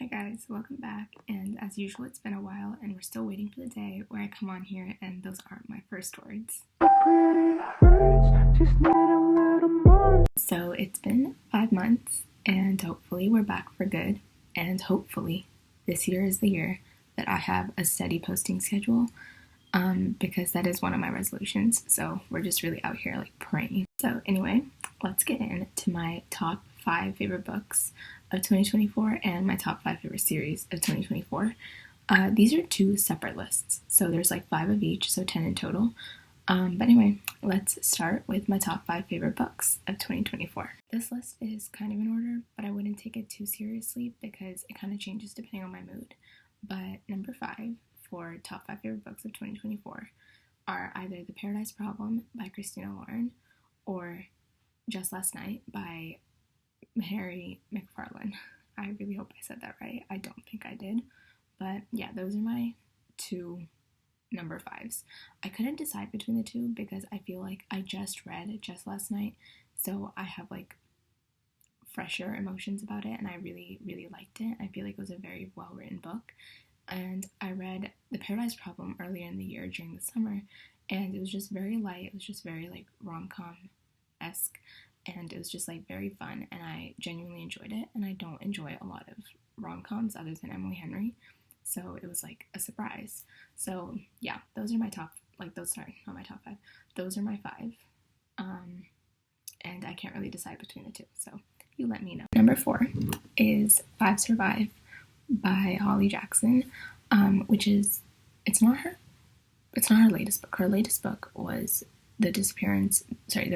Hi guys, welcome back, and as usual it's been a while and we're still waiting for the day where I come on here and those aren't my first words. So it's been 5 months and hopefully we're back for good, and hopefully this year is the year that I have a steady posting schedule because that is one of my resolutions, so we're just really out here like praying. So anyway, let's get into my top 5 favorite books of 2024 and my top 5 favorite series of 2024. These are 2 separate lists, so there's like 5 of each, so 10 in total. But anyway, let's start with my top 5 favorite books of 2024. This list is kind of in order, but I wouldn't take it too seriously because it kind of changes depending on my mood. But number 5 for top 5 favorite books of 2024 are either The Paradise Problem by Christina Lauren or Just Last Night by Harry McFarlane. I really hope I said that right. I don't think I did. But yeah, those are my 2 number 5s. I couldn't decide between the 2 because I feel like I just read Just Last Night, so I have like fresher emotions about it, and I really, really liked it. I feel like it was a very well written book. And I read The Paradise Problem earlier in the year during the summer, and it was just very light. It was just very like rom-com-esque, and it was just like very fun, and I genuinely enjoyed it. And I don't enjoy a lot of rom-coms other than Emily Henry, so it was like a surprise. So yeah, those are my top, like those, sorry, not my top 5. Those are my 5. And I can't really decide between the 2, so you let me know. Number 4 is Five Survive by Holly Jackson, which is, it's not her latest book. Her latest book was the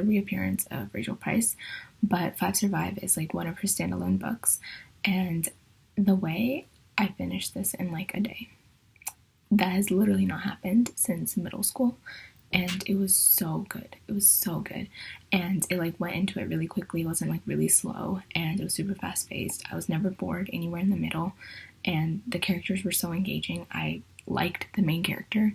reappearance of Rachel Price, but Five Survive is like one of her standalone books, and the way I finished this in like a day, that has literally not happened since middle school, and it was so good. It was so good, and it like went into it really quickly. It wasn't like really slow, and it was super fast paced. I was never bored anywhere in the middle, and the characters were so engaging. I liked the main character,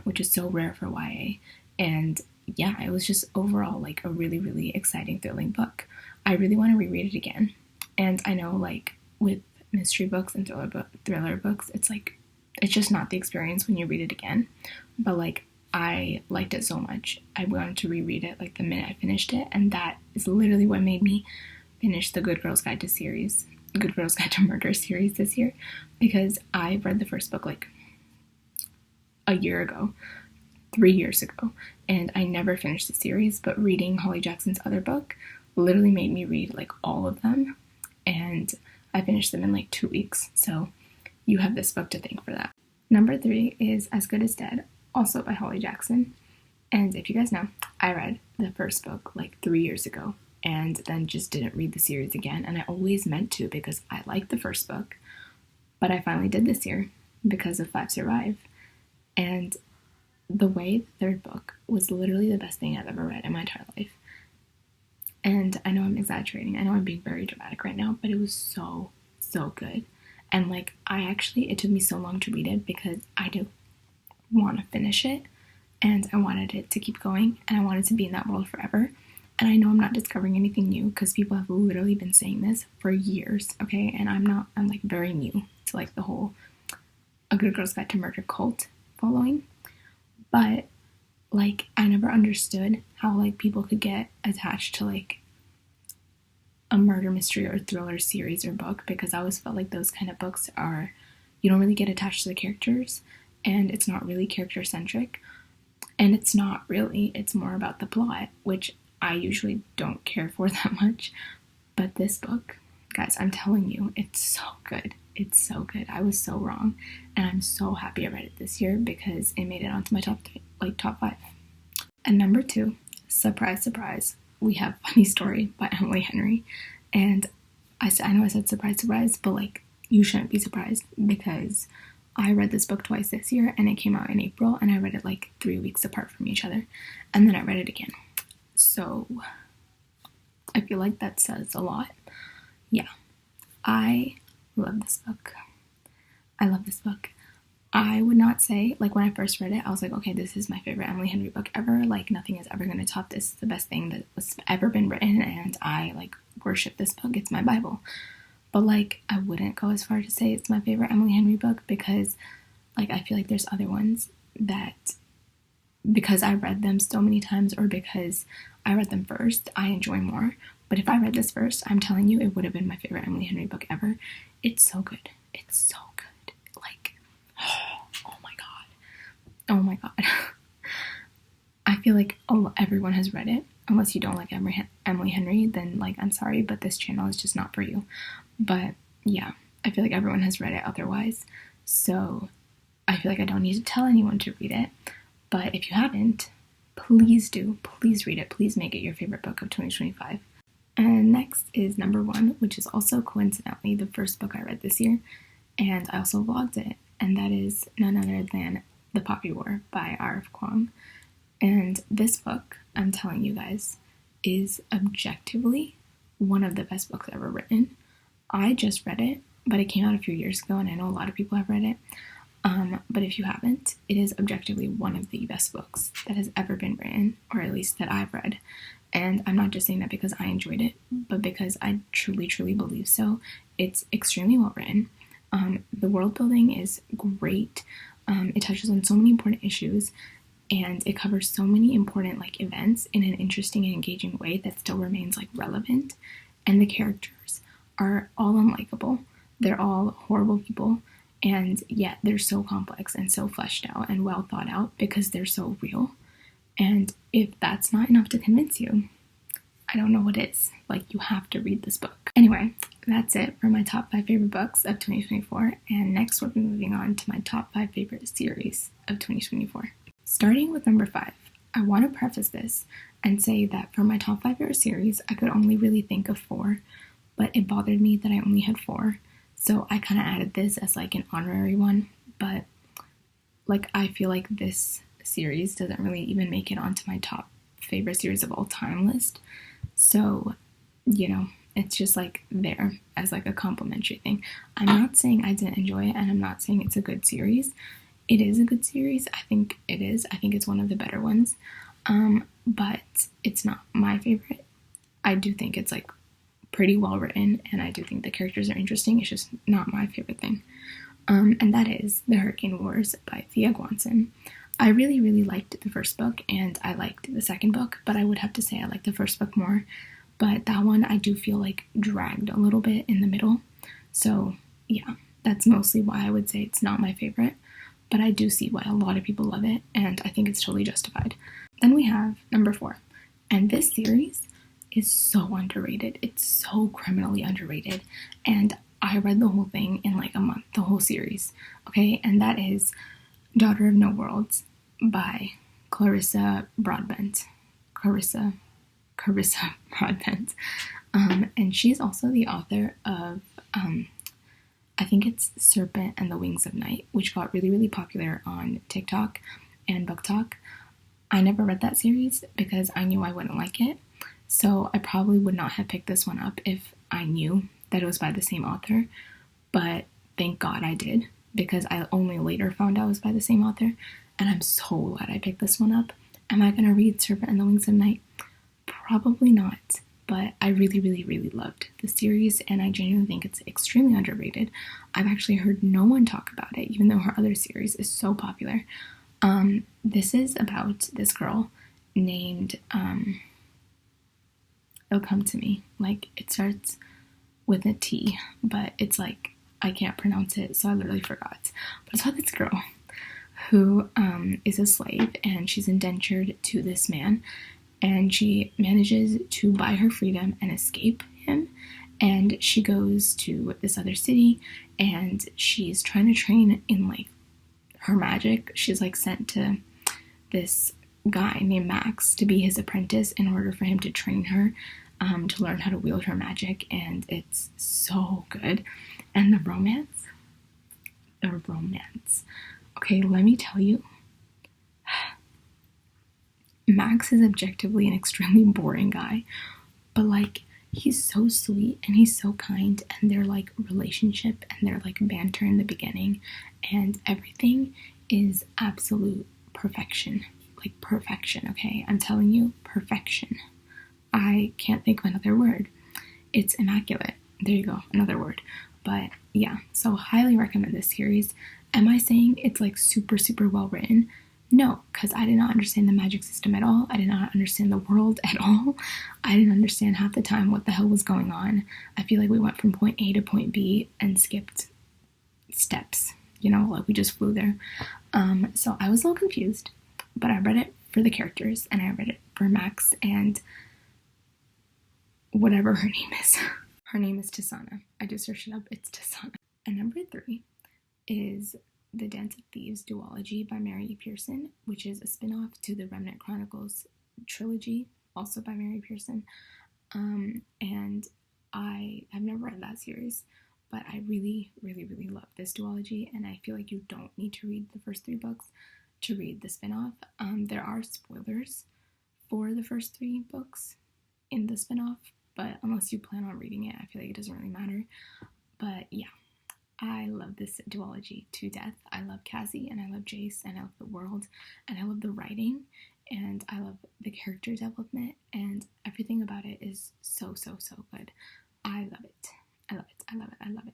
which is so rare for YA. And yeah, it was just overall like a really, really exciting, thrilling book. I really want to reread it again. And I know like with mystery books and thriller books, it's like, it's just not the experience when you read it again. But like, I liked it so much, I wanted to reread it like the minute I finished it. And that is literally what made me finish the Good Girls Guide to Murder series this year, because I read the first book like a year ago, 3 years ago, and I never finished the series. But reading Holly Jackson's other book literally made me read like all of them, and I finished them in like 2 weeks. So you have this book to thank for that. Number 3 is As Good as Dead, also by Holly Jackson. And if you guys know, I read the first book like 3 years ago and then just didn't read the series again. And I always meant to because I liked the first book, but I finally did this year because of Five Survive. And the way the 3rd book was literally the best thing I've ever read in my entire life. And I know I'm exaggerating. I know I'm being very dramatic right now, but it was so, so good. And like, it took me so long to read it because I did want to finish it, and I wanted it to keep going, and I wanted to be in that world forever. And I know I'm not discovering anything new because people have literally been saying this for years, okay? And I'm like very new to like the whole A Good Girls Guide to Murder cult following. But like, I never understood how like people could get attached to like a murder mystery or thriller series or book, because I always felt like those kind of books are, you don't really get attached to the characters, and it's not really character centric, and it's more about the plot, which I usually don't care for that much. But this book, guys, I'm telling you, it's so good. It's so good. I was so wrong, and I'm so happy I read it this year because it made it onto my top 5. And number 2, surprise, surprise, we have Funny Story by Emily Henry. And I know I said surprise, surprise, but like, you shouldn't be surprised because I read this book twice this year, and it came out in April, and I read it like 3 weeks apart from each other, and then I read it again. So I feel like that says a lot. Yeah, I love this book. I would not say, like, when I first read it, I was like, okay, this is my favorite Emily Henry book ever. Like, nothing is ever going to top this. It's the best thing that was ever been written, and I, like, worship this book. It's my Bible. But like, I wouldn't go as far to say it's my favorite Emily Henry book, because like, I feel like there's other ones that, because I read them so many times, or because I read them first, I enjoy more. But if I read this first, I'm telling you, it would have been my favorite Emily Henry book ever. It's so good. It's so good. Like, oh my god. Oh my god. I feel like everyone has read it. Unless you don't like Emily Henry, then like, I'm sorry, but this channel is just not for you. But yeah, I feel like everyone has read it otherwise. So I feel like I don't need to tell anyone to read it. But if you haven't, please do. Please read it. Please make it your favorite book of 2025. And next is number 1, which is also coincidentally the first book I read this year. And I also vlogged it. And that is none other than The Poppy War by R.F. Kuang. And this book, I'm telling you guys, is objectively one of the best books ever written. I just read it, but it came out a few years ago, and I know a lot of people have read it. But if you haven't, it is objectively one of the best books that has ever been written, or at least that I've read. And I'm not just saying that because I enjoyed it, but because I truly, truly believe so. It's extremely well written. The world building is great. It touches on so many important issues, and it covers so many important like events in an interesting and engaging way that still remains like relevant. And the characters are all unlikable. They're all horrible people, and yet they're so complex and so fleshed out and well thought out because they're so real. And if that's not enough to convince you, I don't know what is. Like, you have to read this book. Anyway, that's it for my top 5 favorite books of 2024. And next we'll be moving on to my top 5 favorite series of 2024. Starting with number 5, I want to preface this and say that for my top 5 favorite series, I could only really think of 4, but it bothered me that I only had 4. So I kind of added this as like an honorary one, but like, I feel like this series doesn't really even make it onto my top favorite series of all time list. So, you know, it's just like there as like a complimentary thing. I'm not saying I didn't enjoy it, and I'm not saying it's a good series. It is a good series. I think it is. I think it's one of the better ones. But it's not my favorite. I do think it's like pretty well written, and I do think the characters are interesting. It's just not my favorite thing. And that is The Hurricane Wars by Thea Guanson. I really, really liked the first book, and I liked the second book, but I would have to say I liked the first book more. But that one I do feel like dragged a little bit in the middle. So yeah, that's mostly why I would say it's not my favorite. But I do see why a lot of people love it, and I think it's totally justified. Then we have number 4. And this series is so underrated. It's so criminally underrated. And I read the whole thing in like a month, the whole series. Okay, and that is Daughter of No Worlds by Clarissa Broadbent. Carissa Broadbent. And she's also the author of, I think it's Serpent and the Wings of Night, which got really, really popular on TikTok and BookTok. I never read that series because I knew I wouldn't like it. So I probably would not have picked this one up if I knew that it was by the same author. But thank God I did, because I only later found out it was by the same author. And I'm so glad I picked this one up. Am I going to read Serpent and the Wings of Night? Probably not. But I really, really, really loved the series, and I genuinely think it's extremely underrated. I've actually heard no one talk about it, even though her other series is so popular. This is about this girl named, it'll come to me, like, it starts with a T, but it's like, I can't pronounce it, so I literally forgot. But it's about this girl who is a slave, and she's indentured to this man, and she manages to buy her freedom and escape him. And she goes to this other city, and she's trying to train in like her magic. She's like sent to this guy named Max to be his apprentice in order for him to train her to learn how to wield her magic. And it's so good. And the romance. Okay, let me tell you. Max is objectively an extremely boring guy, but like, he's so sweet and he's so kind, and their like relationship and their like banter in the beginning and everything is absolute perfection. Like perfection, okay? I'm telling you, perfection. I can't think of another word. It's immaculate. There you go, another word. But yeah, so highly recommend this series. Am I saying it's like super, super well written? No, because I did not understand the magic system at all. I did not understand the world at all. I didn't understand half the time what the hell was going on. I feel like we went from point A to point B and skipped steps, like we just flew there. So I was a little confused, but I read it for the characters and I read it for Max and whatever her name is. Her name is Tisana. I just searched it up. It's Tisana. And number 3 is the Dance of Thieves duology by Mary E. Pearson, which is a spin-off to the Remnant Chronicles trilogy, also by Mary Pearson. And I have never read that series, but I really, really, really love this duology, and I feel like you don't need to read the first 3 books to read the spin-off. There are spoilers for the first 3 books in the spin-off, but unless you plan on reading it, I feel like it doesn't really matter. But yeah, I love this duology to death. I love Cassie, and I love Jace, and I love the world, and I love the writing, and I love the character development, and everything about it is so, so, so good. I love it. I love it. I love it. I love it.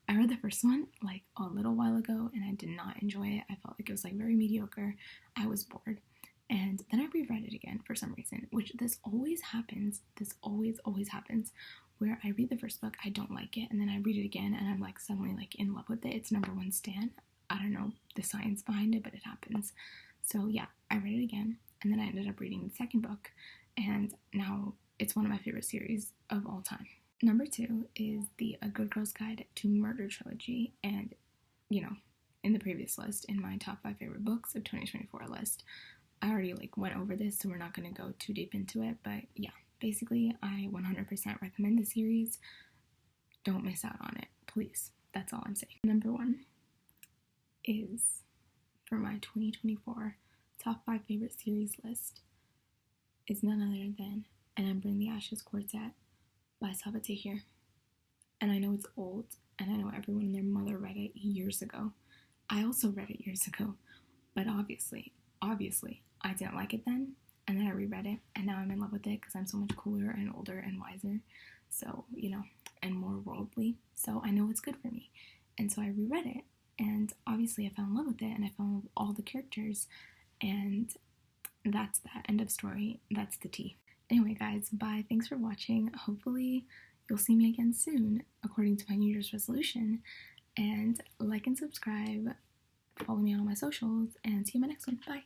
I read the first one like a little while ago, and I did not enjoy it. I felt like it was like very mediocre. I was bored. And then I reread it again for some reason, which this always happens. This always happens, where I read the first book, I don't like it, and then I read it again, and I'm like suddenly like in love with it. It's number 1 stan. I don't know the science behind it, but it happens. So yeah, I read it again, and then I ended up reading the second book, and now it's one of my favorite series of all time. Number 2 is the A Good Girl's Guide to Murder trilogy, and in the previous list, in my top 5 favorite books of 2024 list, I already went over this, so we're not going to go too deep into it, but yeah, basically I 100% recommend the series. Don't miss out on it, please. That's all I'm saying. Number 1 is, for my 2024 top 5 favorite series list, is none other than An Ember in the Ashes Quartet by Sabaa Tahir. And I know it's old, and I know everyone and their mother read it years ago. I also read it years ago, but obviously, I didn't like it then, and then I reread it, and now I'm in love with it because I'm so much cooler and older and wiser, so, and more worldly, so I know it's good for me. And so I reread it, and obviously I fell in love with it, and I fell in love with all the characters, and that's that. End of story. That's the tea. Anyway, guys, bye. Thanks for watching. Hopefully you'll see me again soon, according to my New Year's resolution, and like and subscribe. Follow me on all my socials, and see you in my next one. Bye.